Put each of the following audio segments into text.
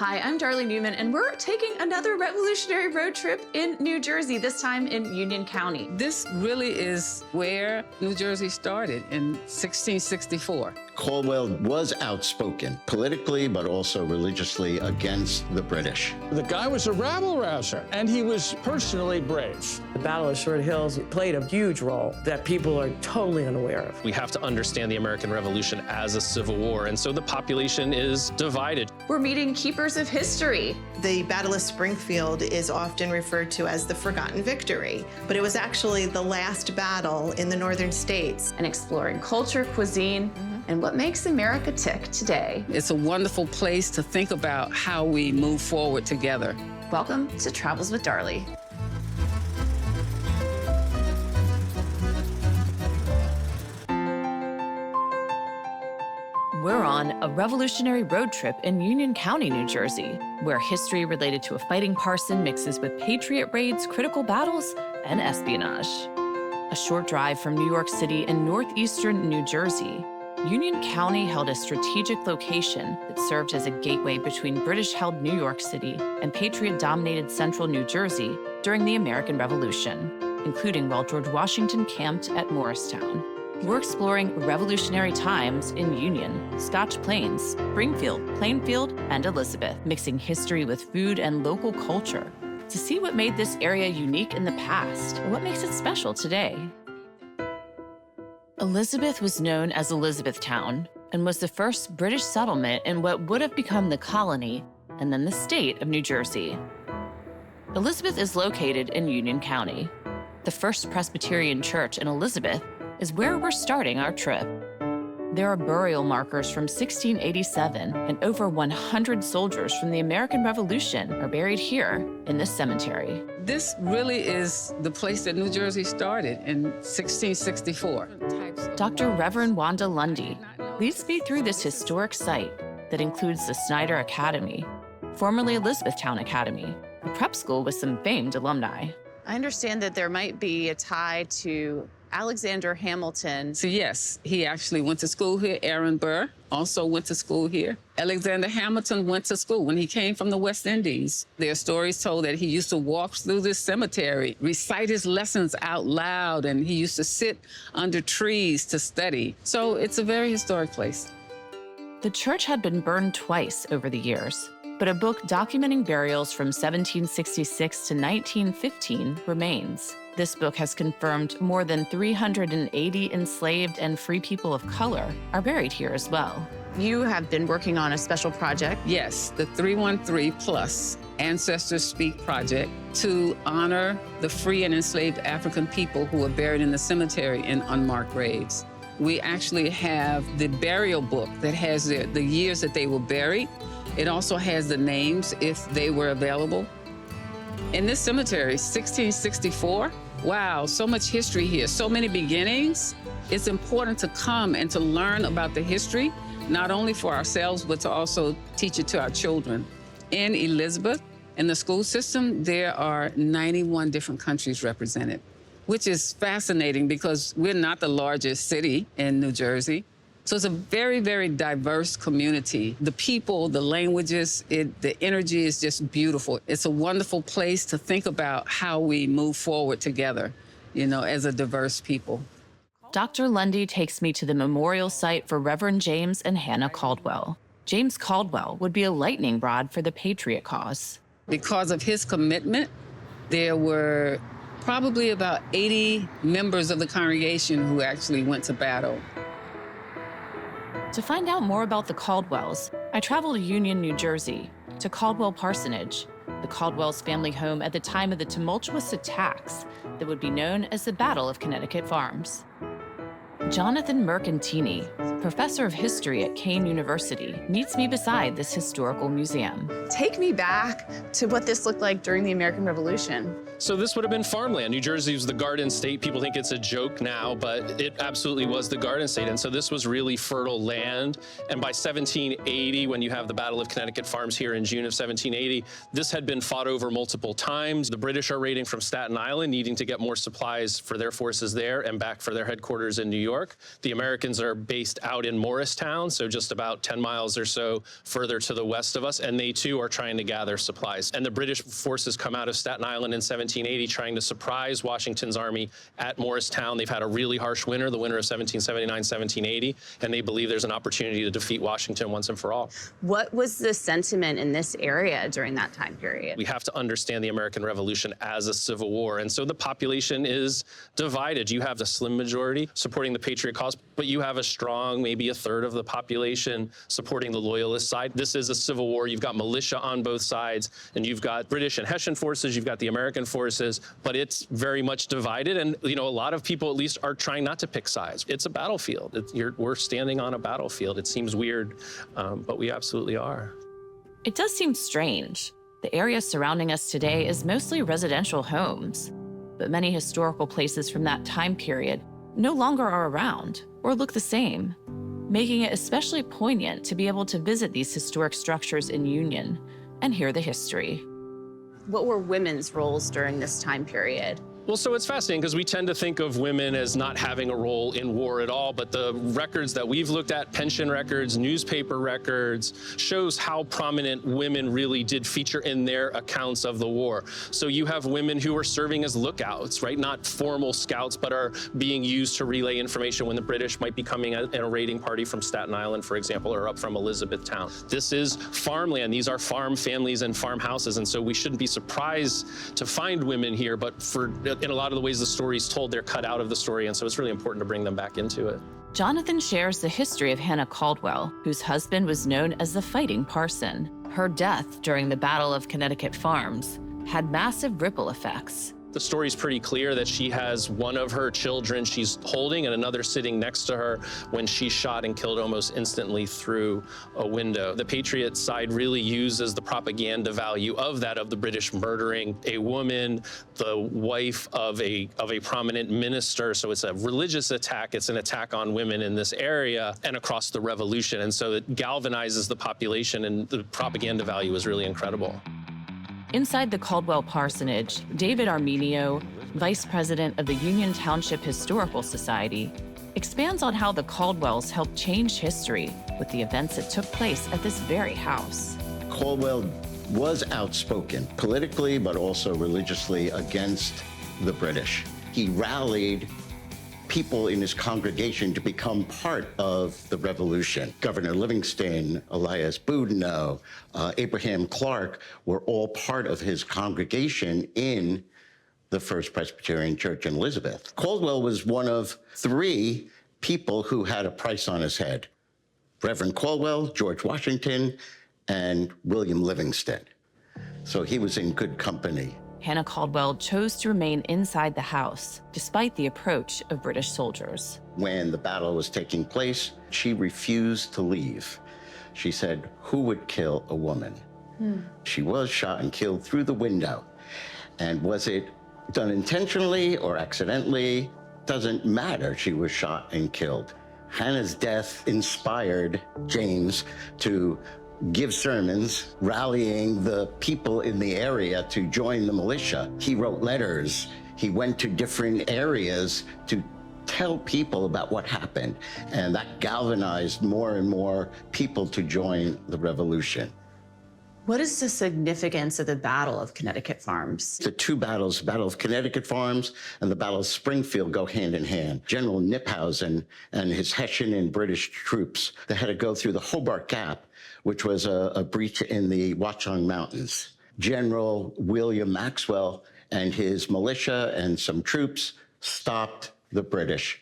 Hi, I'm Darley Newman, and we're taking another revolutionary road trip in New Jersey, this time in Union County. This really is where New Jersey started in 1664. Caldwell was outspoken politically, but also religiously against the British. The guy was a rabble-rouser, and he was personally brave. The Battle of Short Hills played a huge role that people are totally unaware of. We have to understand the American Revolution as a civil war, and so the population is divided. We're meeting keepers of history. The Battle of Springfield is often referred to as the forgotten victory, but it was actually the last battle in the northern states. And exploring culture, cuisine, and what makes America tick today. It's a wonderful place to think about how we move forward together. Welcome to Travels with Darley. We're on a revolutionary road trip in Union County, New Jersey, where history related to a fighting parson mixes with patriot raids, critical battles, and espionage. A short drive from New York City in northeastern New Jersey, Union County held a strategic location that served as a gateway between British-held New York City and Patriot-dominated central New Jersey during the American Revolution, including while George Washington camped at Morristown. We're exploring revolutionary times in Union, Scotch Plains, Springfield, Plainfield, and Elizabeth, mixing history with food and local culture to see what made this area unique in the past and what makes it special today. Elizabeth was known as Elizabethtown and was the first British settlement in what would have become the colony and then the state of New Jersey. Elizabeth is located in Union County. The First Presbyterian Church in Elizabeth is where we're starting our trip. There are burial markers from 1687, and over 100 soldiers from the American Revolution are buried here in this cemetery. This really is the place that New Jersey started in 1664. Dr. Reverend Wanda Lundy leads me through this historic site that includes the Snyder Academy, formerly Elizabethtown Academy, a prep school with some famed alumni. I understand that there might be a tie to Alexander Hamilton. So yes, he actually went to school here. Aaron Burr also went to school here. Alexander Hamilton went to school when he came from the West Indies. There are stories told that he used to walk through this cemetery, recite his lessons out loud, and he used to sit under trees to study. So it's a very historic place. The church had been burned twice over the years, but a book documenting burials from 1766 to 1915 remains. This book has confirmed more than 380 enslaved and free people of color are buried here as well. You have been working on a special project. Yes, the 313 Plus Ancestors Speak project to honor the free and enslaved African people who are buried in the cemetery in unmarked graves. We actually have the burial book that has the years that they were buried. It also has the names if they were available. In this cemetery, 1664, wow, so much history here, so many beginnings. It's important to come and to learn about the history, not only for ourselves, but to also teach it to our children. In Elizabeth, in the school system, there are 91 different countries represented, which is fascinating because we're not the largest city in New Jersey. So it's a very, very diverse community. The people, the languages, the energy is just beautiful. It's a wonderful place to think about how we move forward together, you know, as a diverse people. Dr. Lundy takes me to the memorial site for Reverend James and Hannah Caldwell. James Caldwell would be a lightning rod for the Patriot cause. Because of his commitment, there were probably about 80 members of the congregation who actually went to battle. To find out more about the Caldwells, I traveled to Union, New Jersey, to Caldwell Parsonage, the Caldwells' family home at the time of the tumultuous attacks that would be known as the Battle of Connecticut Farms. Jonathan Mercantini, professor of history at Kean University, meets me beside this historical museum. Take me back to what this looked like during the American Revolution. So this would have been farmland. New Jersey was the Garden State. People think it's a joke now, but it absolutely was the Garden State. And so this was really fertile land. And by 1780, when you have the Battle of Connecticut Farms here in June of 1780, this had been fought over multiple times. The British are raiding from Staten Island, needing to get more supplies for their forces there and back for their headquarters in New York. York. The Americans are based out in Morristown, so just about 10 miles or so further to the west of us, and they too are trying to gather supplies. And the British forces come out of Staten Island in 1780 trying to surprise Washington's army at Morristown. They've had a really harsh winter, the winter of 1779, 1780, and they believe there's an opportunity to defeat Washington once and for all. What was the sentiment in this area during that time period? We have to understand the American Revolution as a civil war, and so the population is divided. You have a slim majority supporting the Patriot cause, but you have a strong, maybe a third of the population supporting the Loyalist side. This is a civil war. You've got militia on both sides, and you've got British and Hessian forces, you've got the American forces, but it's very much divided, and a lot of people at least are trying not to pick sides. It's a battlefield. We're standing on a battlefield. It seems weird, but we absolutely are. It does seem strange. The area surrounding us today is mostly residential homes, but many historical places from that time period no longer are around or look the same, making it especially poignant to be able to visit these historic structures in Union and hear the history. What were women's roles during this time period? Well, so it's fascinating because we tend to think of women as not having a role in war at all, but the records that we've looked at, pension records, newspaper records, shows how prominent women really did feature in their accounts of the war. So you have women who are serving as lookouts, right? Not formal scouts, but are being used to relay information when the British might be coming in a raiding party from Staten Island, for example, or up from Elizabethtown. This is farmland. These are farm families and farmhouses, and so we shouldn't be surprised to find women here, but in a lot of the ways the story's told, they're cut out of the story, and so it's really important to bring them back into it. Jonathan shares the history of Hannah Caldwell, whose husband was known as the Fighting Parson. Her death during the Battle of Connecticut Farms had massive ripple effects. The story's pretty clear that she has one of her children she's holding and another sitting next to her when she's shot and killed almost instantly through a window. The Patriot side really uses the propaganda value of the British murdering a woman, the wife of a prominent minister. So it's a religious attack. It's an attack on women in this area and across the Revolution. And so it galvanizes the population, and the propaganda value is really incredible. Inside the Caldwell Parsonage, David Armenio, vice president of the Union Township Historical Society, expands on how the Caldwells helped change history with the events that took place at this very house. Caldwell was outspoken politically, but also religiously against the British. He rallied people in his congregation to become part of the revolution. Governor Livingston, Elias Boudinot, Abraham Clark were all part of his congregation in the First Presbyterian Church in Elizabeth. Caldwell was one of 3 people who had a price on his head: Reverend Caldwell, George Washington, and William Livingston. So he was in good company. Hannah Caldwell chose to remain inside the house, despite the approach of British soldiers. When the battle was taking place, she refused to leave. She said, "Who would kill a woman?" She was shot and killed through the window. And was it done intentionally or accidentally? Doesn't matter. She was shot and killed. Hannah's death inspired James to give sermons rallying the people in the area to join the militia. He wrote letters. He went to different areas to tell people about what happened, and that galvanized more and more people to join the revolution. What is the significance of the Battle of Connecticut Farms? The 2 battles, the Battle of Connecticut Farms and the Battle of Springfield, go hand in hand. General Kniphausen and his Hessian and British troops, they had to go through the Hobart Gap, which was a breach in the Watchung Mountains. General William Maxwell and his militia and some troops stopped the British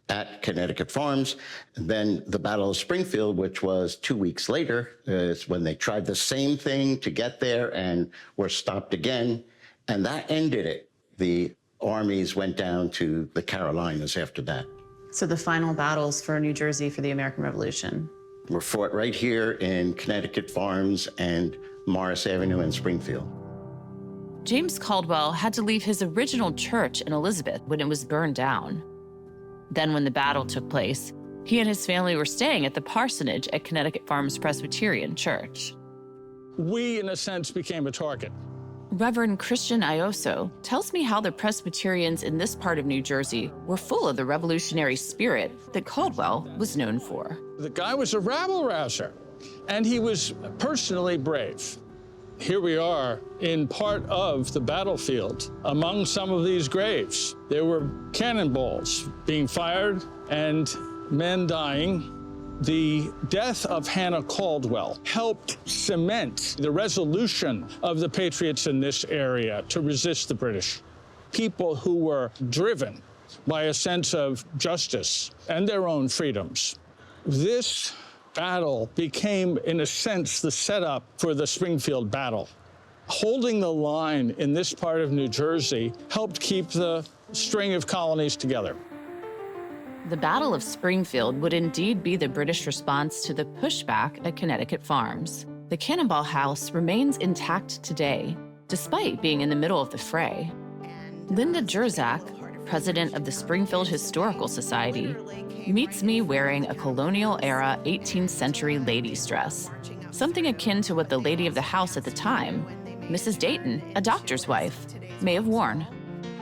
at Connecticut Farms. And then the Battle of Springfield, which was 2 weeks later, is when they tried the same thing to get there and were stopped again. And that ended it. The armies went down to the Carolinas after that. So the final battles for New Jersey for the American Revolution were fought right here in Connecticut Farms and Morris Avenue in Springfield. James Caldwell had to leave his original church in Elizabeth when it was burned down. Then when the battle took place, he and his family were staying at the parsonage at Connecticut Farms Presbyterian Church. We, in a sense, became a target. Reverend Christian Iosso tells me how the Presbyterians in this part of New Jersey were full of the revolutionary spirit that Caldwell was known for. The guy was a rabble-rouser, and he was personally brave. Here we are in part of the battlefield. Among some of these graves, there were cannonballs being fired and men dying. The death of Hannah Caldwell helped cement the resolution of the Patriots in this area to resist the British. People who were driven by a sense of justice and their own freedoms. This battle became, in a sense, the setup for the Springfield battle. Holding the line in this part of New Jersey helped keep the string of colonies together. The Battle of Springfield would indeed be the British response to the pushback at Connecticut Farms. The Cannonball House remains intact today, despite being in the middle of the fray. Linda Jerzak, president of the Springfield Historical Society, meets me wearing a colonial-era 18th century lady's dress, something akin to what the lady of the house at the time, Mrs. Dayton, a doctor's wife, may have worn.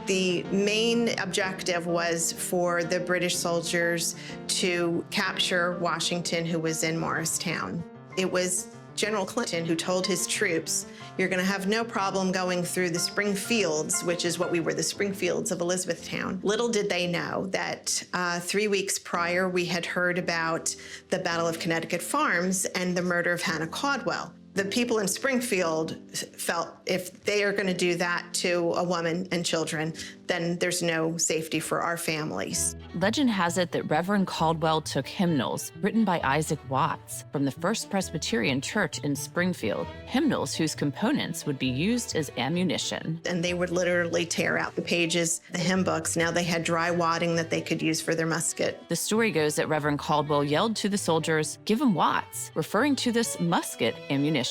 The main objective was for the British soldiers to capture Washington, who was in Morristown. It was General Clinton who told his troops, "You're going to have no problem going through the Springfields," which is what we were, the Springfields of Elizabethtown. Little did they know that 3 weeks prior, we had heard about the Battle of Connecticut Farms and the murder of Hannah Caldwell. The people in Springfield felt if they are going to do that to a woman and children, then there's no safety for our families. Legend has it that Reverend Caldwell took hymnals written by Isaac Watts from the First Presbyterian Church in Springfield, hymnals whose components would be used as ammunition. And they would literally tear out the pages, the hymn books. Now they had dry wadding that they could use for their musket. The story goes that Reverend Caldwell yelled to the soldiers, "Give 'em Watts," referring to this musket ammunition.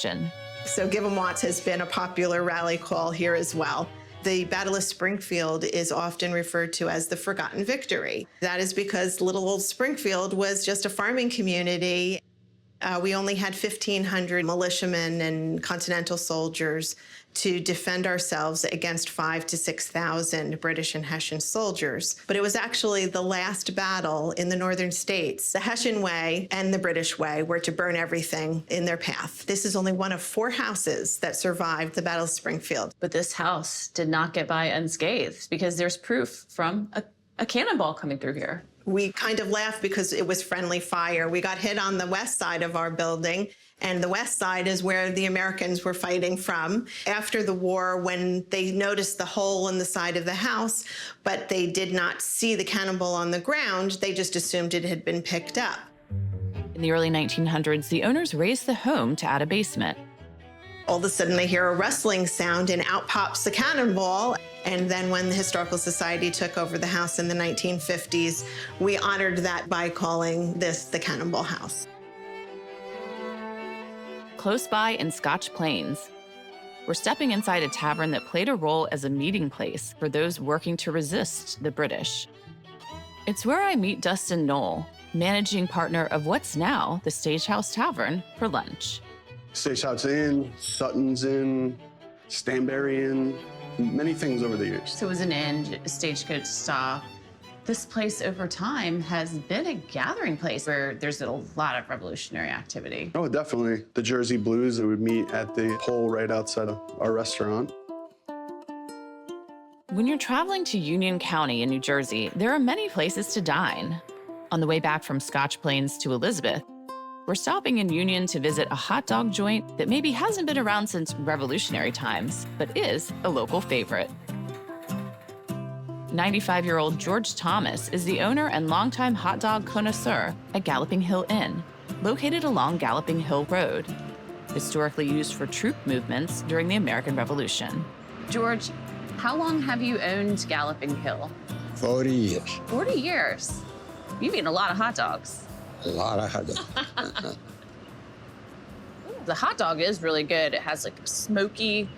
So Give 'em Watts has been a popular rally call here as well. The Battle of Springfield is often referred to as the Forgotten Victory. That is because little old Springfield was just a farming community. We only had 1,500 militiamen and Continental soldiers to defend ourselves against 5,000 to 6,000 British and Hessian soldiers. But it was actually the last battle in the northern states. The Hessian way and the British way were to burn everything in their path. This is only one of 4 houses that survived the Battle of Springfield. But this house did not get by unscathed because there's proof from a cannonball coming through here. We kind of laughed because it was friendly fire. We got hit on the west side of our building, and the west side is where the Americans were fighting from. After the war, when they noticed the hole in the side of the house, but they did not see the cannonball on the ground, they just assumed it had been picked up. In the early 1900s, the owners raised the home to add a basement. All of a sudden, they hear a rustling sound, and out pops the cannonball. And then when the Historical Society took over the house in the 1950s, we honored that by calling this the Cannonball House. Close by in Scotch Plains, we're stepping inside a tavern that played a role as a meeting place for those working to resist the British. It's where I meet Dustin Knoll, managing partner of what's now the Stagehouse Tavern, for lunch. Stagehouse Inn, Sutton's Inn, Stanbury Inn, many things over the years. So it was an inn, a stagecoach stop. This place over time has been a gathering place where there's a lot of revolutionary activity. Oh, definitely. The Jersey Blues that would meet at the pole right outside of our restaurant. When you're traveling to Union County in New Jersey, there are many places to dine. On the way back from Scotch Plains to Elizabeth, we're stopping in Union to visit a hot dog joint that maybe hasn't been around since Revolutionary times, but is a local favorite. 95-year-old George Thomas is the owner and longtime hot dog connoisseur at Galloping Hill Inn, located along Galloping Hill Road, historically used for troop movements during the American Revolution. George, how long have you owned Galloping Hill? 40 years. 40 years. You've eaten a lot of hot dogs. A lot of hot dogs. The hot dog is really good. It has like a smoky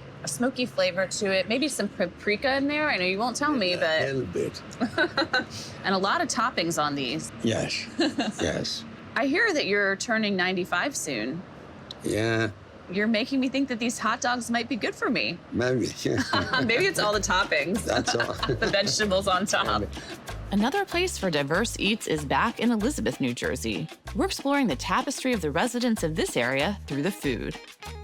flavor to it. Maybe some paprika in there. I know you won't tell me, but... A little bit. And a lot of toppings on these. Yes, yes. I hear that you're turning 95 soon. Yeah, You're making me think that these hot dogs might be good for me. Maybe. Maybe it's all the toppings. That's all. The vegetables on top. Another place for diverse eats is back in Elizabeth, New Jersey. We're exploring the tapestry of the residents of this area through the food.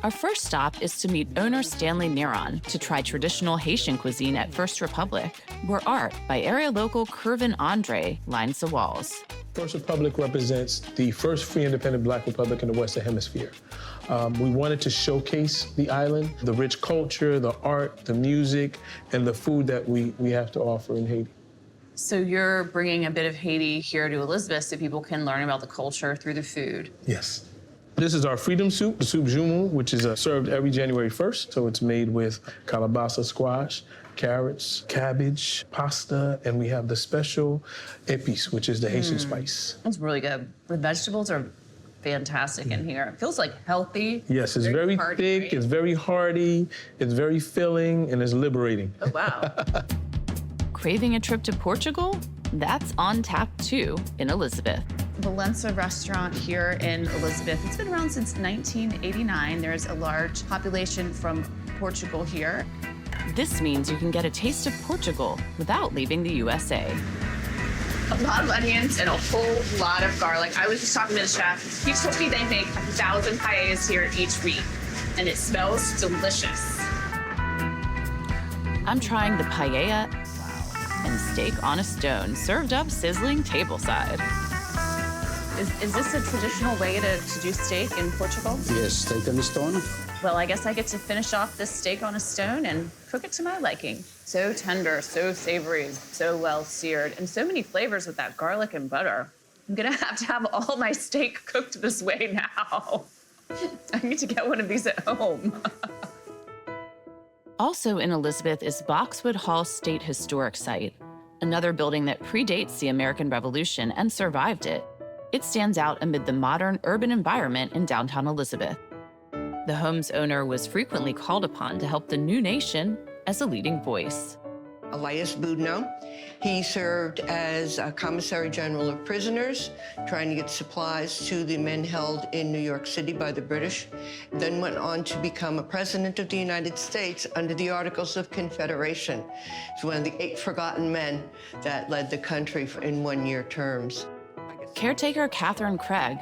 Our first stop is to meet owner Stanley Neron to try traditional Haitian cuisine at First Republic, where art by area local Kervin Andre lines the walls. First Republic represents the first free independent Black republic in the Western Hemisphere. We wanted to showcase the island, the rich culture, the art, the music, and the food that we have to offer in Haiti. So you're bringing a bit of Haiti here to Elizabeth so people can learn about the culture through the food. Yes. This is our freedom soup, the soup jumu, which is served every January 1st. So it's made with calabaza squash, carrots, cabbage, pasta, and we have the special épice, which is the Haitian spice. That's really good. The vegetables are fantastic in here. It feels like healthy. Yes, it's very hearty, thick, right? it's very hearty, it's very filling, and it's liberating. Oh, wow. Craving a trip to Portugal? That's on tap too in Elizabeth. Valença restaurant here in Elizabeth. It's been around since 1989. There's a large population from Portugal here. This means you can get a taste of Portugal without leaving the USA. A lot of onions and a whole lot of garlic. I was just talking to the chef. He told me they make 1,000 paellas here each week, and it smells delicious. I'm trying the paella and steak on a stone, served up sizzling tableside. Is this a traditional way to do steak in Portugal? Yes, steak on the stone. Well, I guess I get to finish off this steak on a stone and cook it to my liking. So tender, so savory, so well seared, and so many flavors with that garlic and butter. I'm gonna have to have all my steak cooked this way now. I need to get one of these at home. Also in Elizabeth is Boxwood Hall State Historic Site, another building that predates the American Revolution and survived it. It stands out amid the modern urban environment in downtown Elizabeth. The home's owner was frequently called upon to help the new nation as a leading voice. Elias Boudinot. He served as a commissary general of prisoners, trying to get supplies to the men held in New York City by the British, then went on to become a president of the United States under the Articles of Confederation. He's one of the 8 forgotten men that led the country in one-year terms. Caretaker Catherine Craig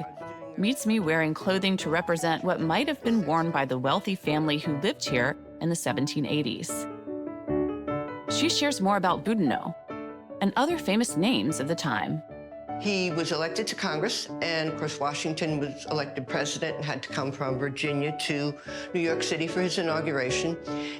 meets me wearing clothing to represent what might have been worn by the wealthy family who lived here in the 1780s. She shares more about Boudinot and other famous names of the time. He was elected to Congress, and of course, Washington was elected president and had to come from Virginia to New York City for his inauguration.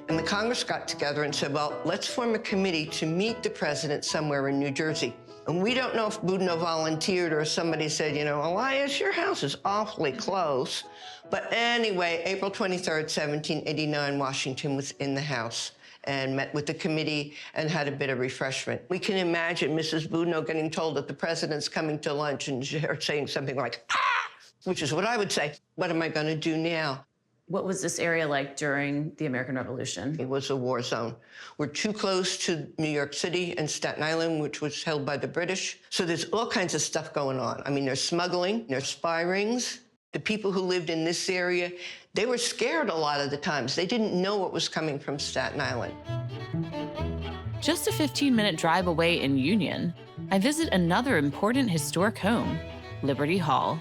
And the Congress got together and said, well, let's form a committee to meet the president somewhere in New Jersey. And we don't know if Boudinot volunteered or somebody said, you know, Elias, your house is awfully close. But anyway, April 23rd, 1789, Washington was in the House and met with the committee and had a bit of refreshment. We can imagine Mrs. Boudinot getting told that the president's coming to lunch and her saying something like, ah, which is what I would say. What am I going to do now? What was this area like during the American Revolution? It was a war zone. We're too close to New York City and Staten Island, which was held by the British. So there's all kinds of stuff going on. I mean, there's smuggling, there's spy rings. The people who lived in this area, they were scared a lot of the times. They didn't know what was coming from Staten Island. Just a 15-minute drive away in Union, I visit another important historic home, Liberty Hall.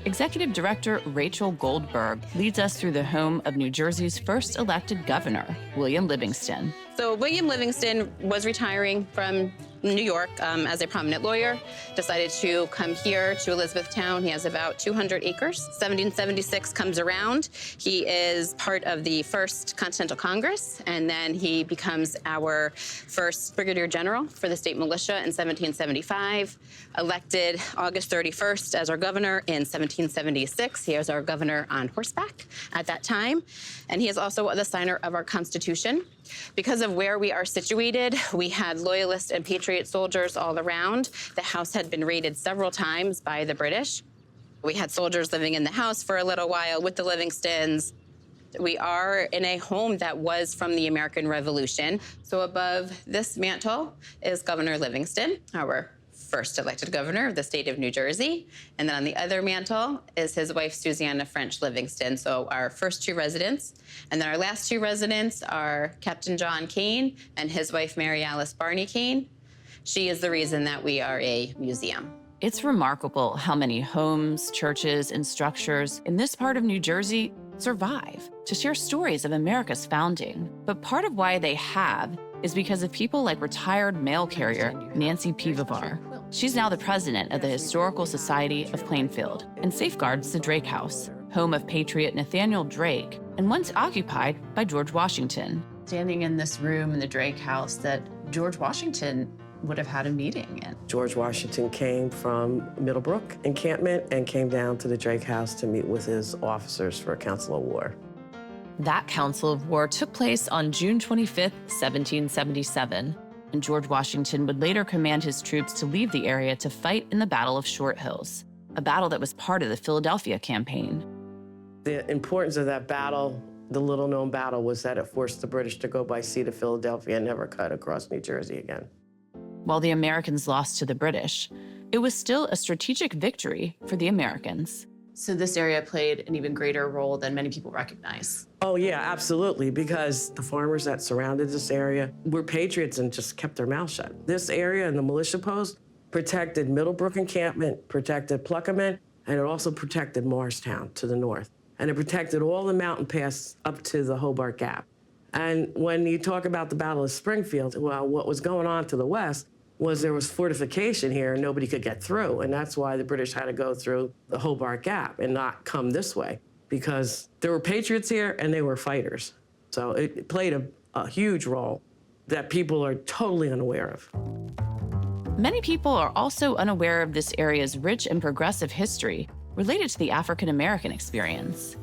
Executive Director Rachel Goldberg leads us through the home of New Jersey's first elected governor, William Livingston. So William Livingston was retiring from New York as a prominent lawyer, decided to come here to Elizabethtown. He has about 200 acres. 1776 comes around. He is part of the first Continental Congress, and then he becomes our first Brigadier General for the state militia in 1775. Elected August 31st as our governor in 1776. He was our governor on horseback at that time. And he is also the signer of our Constitution. Because of where we are situated, we had Loyalist and Patriot soldiers all around. The house had been raided several times by the British. We had soldiers living in the house for a little while with the Livingstons. We are in a home that was from the American Revolution. So above this mantle is Governor Livingston, our first elected governor of the state of New Jersey. And then on the other mantle is his wife, Susanna French Livingston. So our first two residents. And then our last two residents are Captain John Kane and his wife, Mary Alice Barney Kane. She is the reason that we are a museum. It's remarkable how many homes, churches, and structures in this part of New Jersey survive to share stories of America's founding. But part of why they have is because of people like retired mail carrier Nancy Pivovar. She's now the president of the Historical Society of Plainfield and safeguards the Drake House, home of patriot Nathaniel Drake, and once occupied by George Washington. Standing in this room in the Drake House that George Washington would have had a meeting in. George Washington came from Middlebrook encampment and came down to the Drake House to meet with his officers for a council of war. That Council of War took place on June 25, 1777, and George Washington would later command his troops to leave the area to fight in the Battle of Short Hills, a battle that was part of the Philadelphia campaign. The importance of that battle, the little-known battle, was that it forced the British to go by sea to Philadelphia and never cut across New Jersey again. While the Americans lost to the British, it was still a strategic victory for the Americans. So this area played an even greater role than many people recognize. Oh, yeah, absolutely, because the farmers that surrounded this area were patriots and just kept their mouth shut. This area and the militia post protected Middlebrook encampment, protected Pluckerman, and it also protected Morristown to the north. And it protected all the mountain pass up to the Hobart Gap. And when you talk about the Battle of Springfield, well, what was going on to the west was there was fortification here and nobody could get through. And that's why the British had to go through the Hobart Gap and not come this way, because there were patriots here and they were fighters. So it played a huge role that people are totally unaware of. Many people are also unaware of this area's rich and progressive history related to the African-American experience.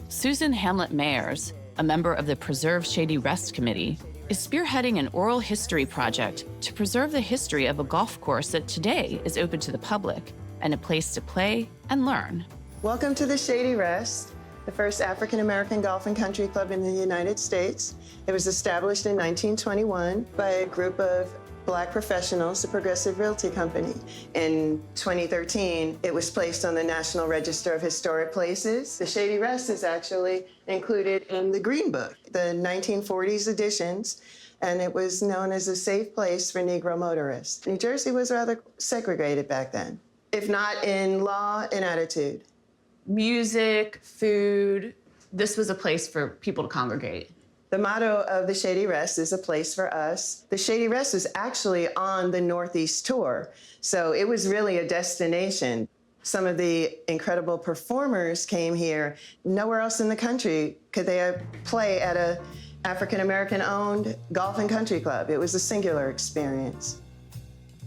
Susan Hamlet Mayers, a member of the Preserve Shady Rest Committee, is spearheading an oral history project to preserve the history of a golf course that today is open to the public and a place to play and learn. Welcome to the Shady Rest, the first African-American golf and country club in the United States. It was established in 1921 by a group of Black professionals, the Progressive Realty Company. In 2013, it was placed on the National Register of Historic Places. The Shady Rest is actually included in the Green Book, the 1940s editions, and it was known as a safe place for Negro motorists. New Jersey was rather segregated back then, if not in law and attitude. Music, food, this was a place for people to congregate. The motto of the Shady Rest is a place for us. The Shady Rest was actually on the Northeast tour, so it was really a destination. Some of the incredible performers came here. Nowhere else in the country could they play at a African-American-owned golf and country club. It was a singular experience.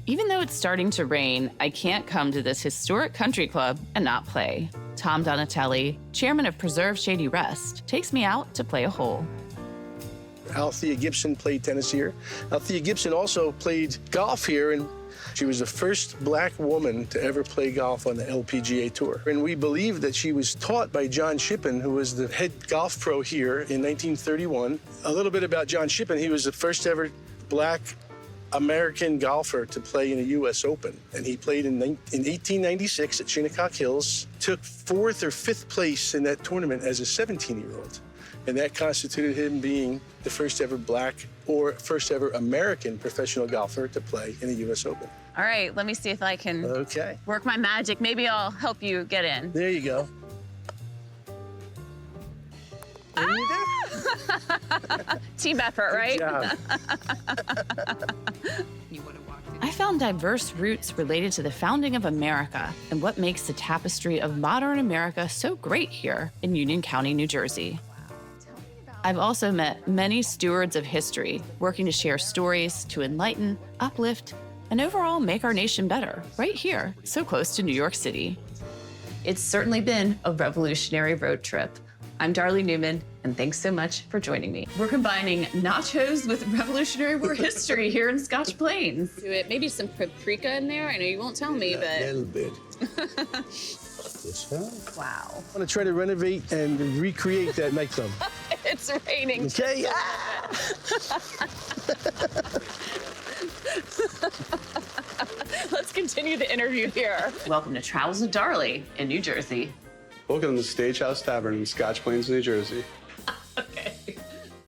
Even though it's starting to rain, I can't come to this historic country club and not play. Tom Donatelli, chairman of Preserve Shady Rest, takes me out to play a hole. Althea Gibson played tennis here. Althea Gibson also played golf here, and she was the first Black woman to ever play golf on the LPGA Tour. And we believe that she was taught by John Shippen, who was the head golf pro here in 1931. A little bit about John Shippen: he was the first ever Black American golfer to play in the U.S. Open. And he played in 1896 at Shinnecock Hills, took 4th or 5th place in that tournament as a 17-year-old. And that constituted him being the first ever Black or first ever American professional golfer to play in the U.S. Open. All right, let me see if I can work my magic. Maybe I'll help you get in. There you go. Team effort, right? Good job. I found diverse roots related to the founding of America and what makes the tapestry of modern America so great here in Union County, New Jersey. I've also met many stewards of history working to share stories to enlighten, uplift, and overall make our nation better right here, so close to New York City. It's certainly been a revolutionary road trip. I'm Darley Newman, and thanks so much for joining me. We're combining nachos with Revolutionary War history here in Scotch Plains. Do it. Maybe some paprika in there. I know you won't tell me, but A little bit. Wow. I want to try to renovate and recreate that nightclub. It's raining. Okay. Let's continue the interview here. Welcome to Travels with Darley in New Jersey. Welcome to the Stagehouse Tavern in Scotch Plains, New Jersey.